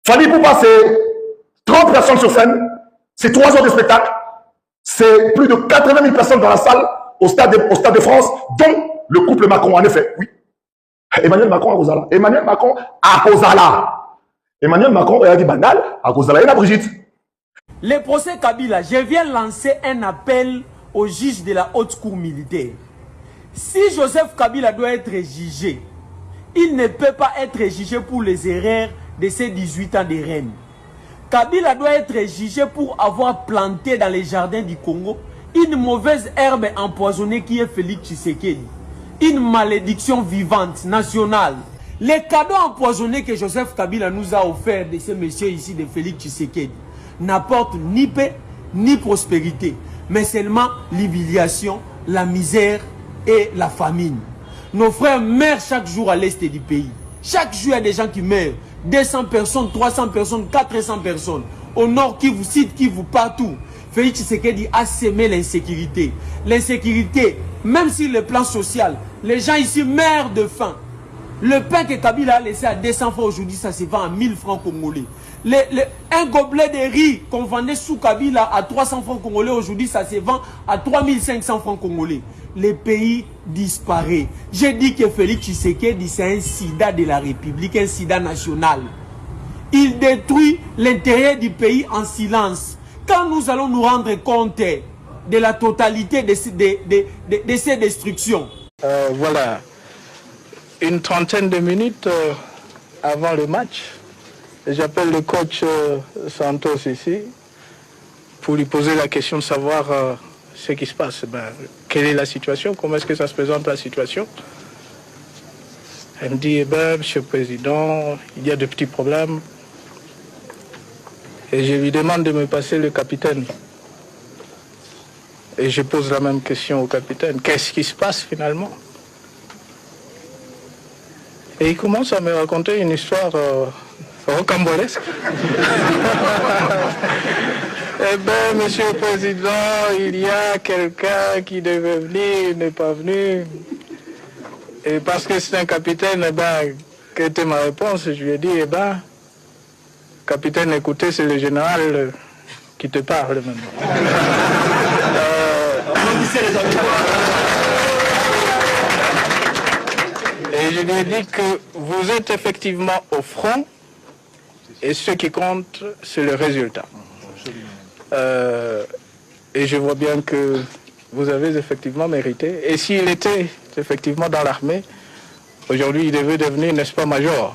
Fally Ipupa, c'est 30 personnes sur scène, c'est 3 heures de spectacle, c'est plus de 80 000 personnes dans la salle au stade de France, dont le couple Macron, en effet, oui. Emmanuel Macron à Rosala. Emmanuel Macron à Rosala. Emmanuel Macron a dit banal à Rosala et à Brigitte. Le procès Kabila, je viens lancer un appel aux juges de la haute cour militaire. Si Joseph Kabila doit être jugé, il ne peut pas être jugé pour les erreurs de ses 18 ans de règne. Kabila doit être jugé pour avoir planté dans les jardins du Congo une mauvaise herbe empoisonnée qui est Félix Tshisekedi. Une malédiction vivante, nationale. Les cadeaux empoisonnés que Joseph Kabila nous a offerts de ces messieurs ici de Félix Tshisekedi n'apportent ni paix, ni prospérité, mais seulement l'humiliation, la misère et la famine. Nos frères meurent chaque jour à l'est du pays. Chaque jour, il y a des gens qui meurent. 200 personnes, 300 personnes, 400 personnes. Au nord, qui vous cite, qui vous partout. Félix Tshisekedi a semé l'insécurité. L'insécurité, même sur le plan social, les gens ici meurent de faim. Le pain que Kabila a laissé à 200 francs aujourd'hui, ça se vend à 1000 francs congolais. Un gobelet de riz qu'on vendait sous Kabila à 300 francs congolais, aujourd'hui, ça se vend à 3500 francs congolais. Le pays disparaît. J'ai dit que Félix Tshisekedi, c'est un sida de la République, un sida national. Il détruit l'intérieur du pays en silence. Quand nous allons nous rendre compte de la totalité de ces destructions. Voilà, une trentaine de minutes avant le match, j'appelle le coach Santos ici pour lui poser la question de savoir ce qui se passe. Quelle est la situation? Comment est-ce que ça se présente la situation? Elle me dit, Monsieur le Président, il y a de petits problèmes. Et je lui demande de me passer le capitaine. Et je pose la même question au capitaine. Qu'est-ce qui se passe finalement? Et il commence à me raconter une histoire rocambolesque. Eh bien, Monsieur le Président, il y a quelqu'un qui devait venir, il n'est pas venu. Et parce que c'est un capitaine, quelle était ma réponse? Je lui ai dit, capitaine, écoutez, c'est le général qui te parle maintenant. Et je lui ai dit que vous êtes effectivement au front et ce qui compte, c'est le résultat. Et je vois bien que vous avez effectivement mérité. Et s'il était effectivement dans l'armée, aujourd'hui il devait devenir, n'est-ce pas, major?